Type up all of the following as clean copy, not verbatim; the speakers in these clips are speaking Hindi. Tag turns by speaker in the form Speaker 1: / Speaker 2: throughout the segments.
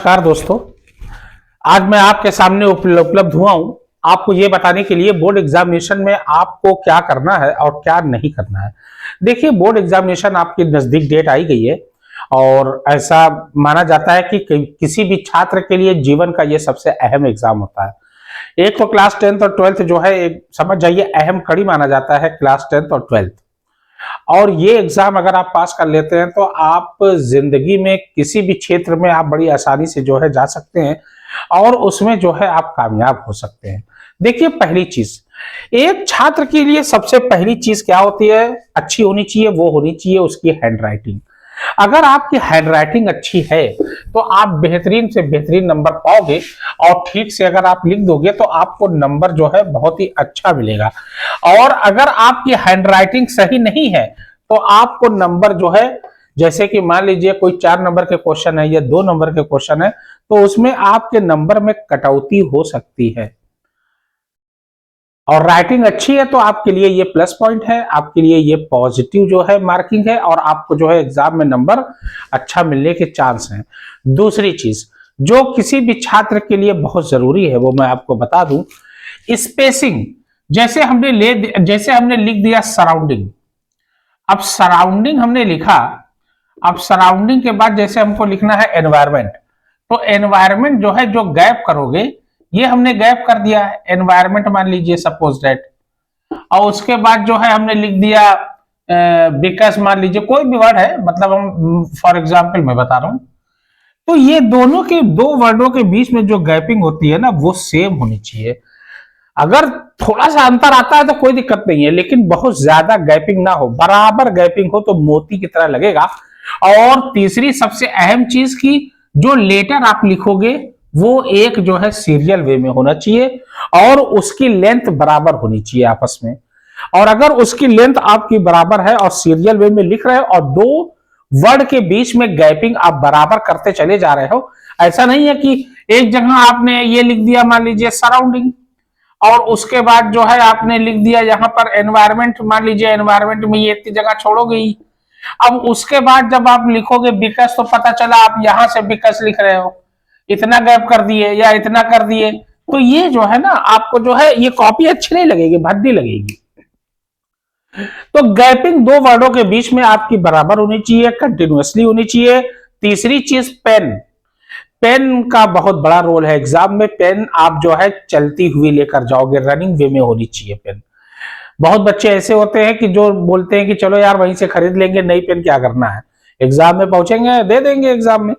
Speaker 1: नमस्कार दोस्तों। आज मैं आपके सामने उपलब्ध हुआ हूं आपको ये बताने के लिए बोर्ड एग्जामिनेशन में आपको क्या करना है और क्या नहीं करना है। देखिए, बोर्ड एग्जामिनेशन आपकी नजदीक डेट आई गई है और ऐसा माना जाता है कि किसी भी छात्र के लिए जीवन का ये सबसे अहम एग्जाम होता है। एक तो क्लास 10th और 12th जो है एक समझ जाइए अहम कड़ी माना जाता है, क्लास 10th और 12th। और ये एग्जाम अगर आप पास कर लेते हैं तो आप जिंदगी में किसी भी क्षेत्र में आप बड़ी आसानी से जो है जा सकते हैं और उसमें जो है आप कामयाब हो सकते हैं। देखिए, पहली चीज, एक छात्र के लिए सबसे पहली चीज क्या होती है, अच्छी होनी चाहिए, वो होनी चाहिए उसकी हैंडराइटिंग। अगर आपकी हैंडराइटिंग अच्छी है तो आप बेहतरीन से बेहतरीन नंबर पाओगे और ठीक से अगर आप लिख दोगे तो आपको नंबर जो है बहुत ही अच्छा मिलेगा। और अगर आपकी हैंडराइटिंग सही नहीं है तो आपको नंबर जो है, जैसे कि मान लीजिए कोई 4 नंबर के क्वेश्चन है या 2 नंबर के क्वेश्चन है तो उसमें आपके नंबर में कटौती हो सकती है। और राइटिंग अच्छी है तो आपके लिए ये प्लस पॉइंट है, आपके लिए ये पॉजिटिव जो है मार्किंग है और आपको जो है एग्जाम में नंबर अच्छा मिलने के चांस हैं। दूसरी चीज जो किसी भी छात्र के लिए बहुत जरूरी है वो मैं आपको बता दूं, स्पेसिंग। जैसे हमने लिख दिया सराउंडिंग। अब सराउंडिंग हमने लिखा, अब सराउंडिंग के बाद जैसे हमको लिखना है एनवायरमेंट, तो एनवायरमेंट जो है जो गैप करोगे, ये हमने गैप कर दिया है एनवायरमेंट, मान लीजिए सपोज दैट। और उसके बाद जो है हमने लिख दिया बिकॉज, मान लीजिए कोई भी वर्ड है, मतलब हम फॉर एग्जांपल मैं बता रहा हूं। तो ये दोनों के दो वर्डों के बीच में जो गैपिंग होती है ना वो सेम होनी चाहिए। अगर थोड़ा सा अंतर आता है तो कोई दिक्कत नहीं है, लेकिन बहुत ज्यादा गैपिंग ना हो, बराबर गैपिंग हो तो मोती की तरह लगेगा। और तीसरी सबसे अहम चीज की, जो लेटर आप लिखोगे वो एक जो है सीरियल वे में होना चाहिए और उसकी लेंथ बराबर होनी चाहिए आपस में। और अगर उसकी लेंथ आपकी बराबर है और सीरियल वे में लिख रहे हो और दो वर्ड के बीच में गैपिंग आप बराबर करते चले जा रहे हो, ऐसा नहीं है कि एक जगह आपने ये लिख दिया मान लीजिए सराउंडिंग और उसके बाद जो है आपने लिख दिया यहां पर एनवायरमेंट, मान लीजिए एनवायरमेंट में ये इतनी जगह छोड़ोगे ही। अब उसके बाद जब आप लिखोगे बिकस तो पता चला आप यहां से बिकस लिख रहे हो, इतना गैप कर दिए या इतना कर दिए, तो ये जो है ना आपको जो है ये कॉपी अच्छी नहीं लगेगी, भद्दी लगेगी। तो गैपिंग दो वर्डों के बीच में आपकी बराबर होनी चाहिए, कंटिन्यूअसली होनी चाहिए। तीसरी चीज पेन, पेन का बहुत बड़ा रोल है एग्जाम में। पेन आप जो है चलती हुई लेकर जाओगे, रनिंग वे में होनी चाहिए पेन। बहुत बच्चे ऐसे होते हैं कि जो बोलते हैं कि चलो यार वहीं से खरीद लेंगे, नई पेन क्या करना है, एग्जाम में पहुंचेंगे दे देंगे एग्जाम में।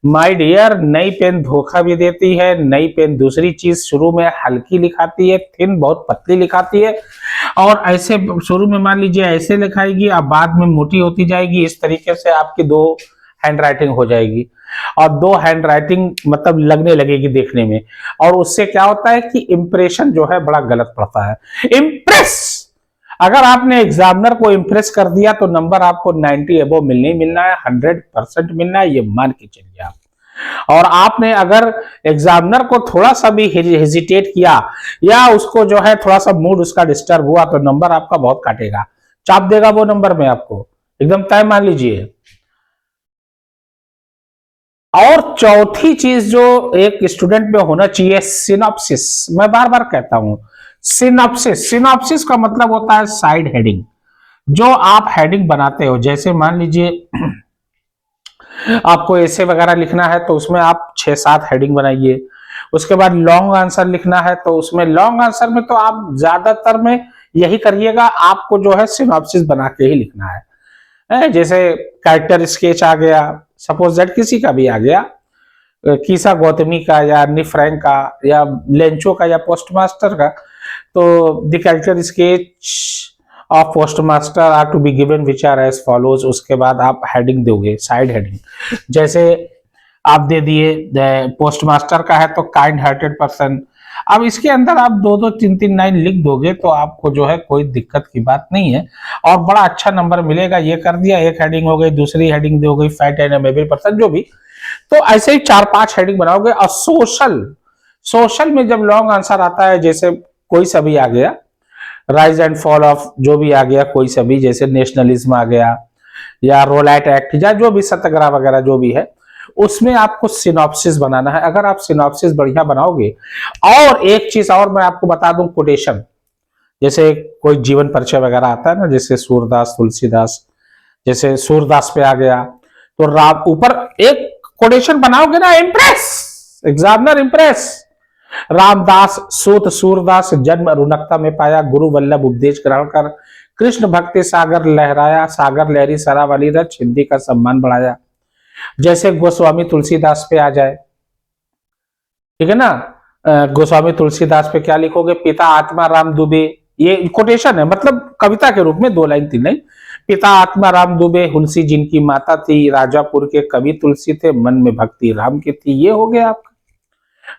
Speaker 1: माय डियर, नई पेन धोखा भी देती है। नई पेन दूसरी चीज शुरू में हल्की लिखाती है, थिन बहुत पतली लिखाती है और ऐसे शुरू में मान लीजिए ऐसे लिखाएगी, अब बाद में मोटी होती जाएगी। इस तरीके से आपकी दो हैंड राइटिंग हो जाएगी और दो हैंड राइटिंग मतलब लगने लगेगी देखने में। और उससे क्या होता है कि इंप्रेशन जो है बड़ा गलत पड़ता है। इंप्रेस, अगर आपने एग्जामिनर को इंप्रेस कर दिया तो नंबर आपको 90 अबव मिलना ही मिलना है, 100% मिलना है, ये मान के चलिए आप। और आपने अगर एग्जामिनर को थोड़ा सा भी हेजिटेट किया या उसको जो है थोड़ा सा मूड उसका डिस्टर्ब हुआ तो नंबर आपका बहुत काटेगा, चाप देगा वो नंबर में आपको, एकदम तय मान लीजिए। और चौथी चीज जो एक स्टूडेंट में होना चाहिए, सिनॉप्सिस। मैं बार बार कहता हूं सिनॉप्सिस, सिनॉप्सिस का मतलब होता है साइड हेडिंग। जो आप हेडिंग बनाते हो, जैसे मान लीजिए आपको ऐसे वगैरह लिखना है तो उसमें आप 6-7 हेडिंग बनाइए। उसके बाद लॉन्ग आंसर लिखना है तो उसमें लॉन्ग आंसर में तो आप ज्यादातर में यही करिएगा, आपको जो है सिनॉप्सिस बना के ही लिखना है। जैसे कैरेक्टर स्केच आ गया, सपोज दैट किसी का भी आ गया, कीसा गौतमी का या नी फ्रैंक का या लेंचो का या पोस्टमास्टर का, तो the character sketch of postmaster are to be given which are as follows. उसके बाद आप हेडिंग दोगे, साइड हेडिंग। जैसे आप दे दिए पोस्टमास्टर का है तो काइंड हार्टेड पर्सन। अब इसके अंदर आप 2-2, 3-3 लाइन लिख दोगे तो आपको जो है कोई दिक्कत की बात नहीं है और बड़ा अच्छा नंबर मिलेगा। ये कर दिया, एक हेडिंग हो गई, दूसरी हेडिंग हो गई फैट एंड अमेबल पर्सन, जो भी। तो ऐसे ही 4-5 हेडिंग बनाओगे। और सोशल में जब लॉन्ग आंसर आता है, जैसे कोई सा भी आ गया, राइज एंड फॉल ऑफ जो भी आ गया, कोई सा भी, जैसे नेशनलिज्म आ गया या रोलाइट एक्ट या जो भी सत्याग्रह वगैरह जो भी है, उसमें आपको सिनॉप्सिस बनाना है। अगर आप सिनॉप्सिस बढ़िया बनाओगे, और एक चीज और मैं आपको बता दूं, कोटेशन, जैसे कोई जीवन परिचय वगैरह आता है ना, जैसे सूरदास तुलसीदास, जैसे सूरदास पे आ गया, तो राम ऊपर एक कोटेशन बनाओगे ना, इम्प्रेस, एग्जामिनर इम्प्रेस। रामदास सूत सूरदास जन्म रुनकता में पाया, गुरु वल्लभ उपदेश ग्रहण कर, कृष्ण भक्ति सागर लहराया, सागर लहरी सरावली रच, हिंदी का सम्मान बढ़ाया। जैसे गोस्वामी तुलसीदास पे आ जाए, ठीक है ना, गोस्वामी तुलसीदास पे क्या लिखोगे, पिता आत्मा राम दुबे, ये कोटेशन है, मतलब कविता के रूप में 2 लाइन 3 लाइन। पिता आत्मा राम दुबे, हुलसी जिनकी माता थी, राजापुर के कवि तुलसी थे, मन में भक्ति राम की थी। ये हो गया आपका,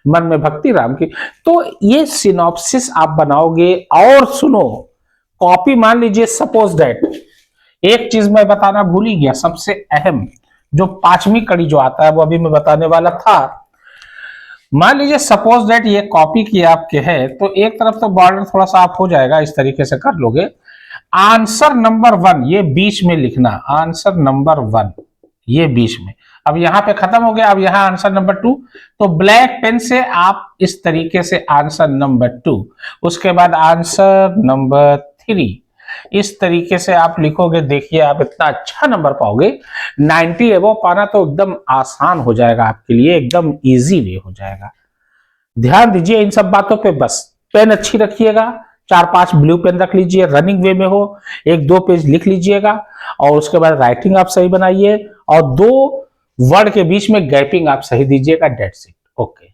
Speaker 1: मन में भक्ति राम की। तो ये सिनॉप्सिस आप बनाओगे। और सुनो, कॉपी मान लीजिए, सपोज दैट, एक चीज मैं बताना भूल ही गया, सबसे अहम जो 5वीं कड़ी जो आता है वो अभी मैं बताने वाला था। मान लीजिए सपोज दैट ये कॉपी की आपके है, तो एक तरफ तो बॉर्डर थोड़ा सा आप हो जाएगा, इस तरीके से कर लोगे। आंसर नंबर 1 ये बीच में लिखना, आंसर नंबर 1 ये बीच में। अब यहां पे खत्म हो गया, अब यहां आंसर नंबर 2, तो ब्लैक पेन से आप इस तरीके से आंसर नंबर 2, उसके बाद आंसर नंबर 3, इस तरीके से आप लिखोगे। देखिए आप इतना अच्छा नंबर पाओगे, 90 एबव पाना तो एकदम आसान हो जाएगा आपके लिए, एकदम इजी वे हो जाएगा। ध्यान दीजिए इन सब बातों पे बस। पेन अच्छी रखिएगा, 4-5 ब्लू पेन रख लीजिए, रनिंग वे में हो, 1-2 पेज लिख लीजिएगा, और उसके बाद राइटिंग आप सही बनाइए, और 2 वर्ड के बीच में गैपिंग आप सही दीजिएगा, डेट्स इट, ओके।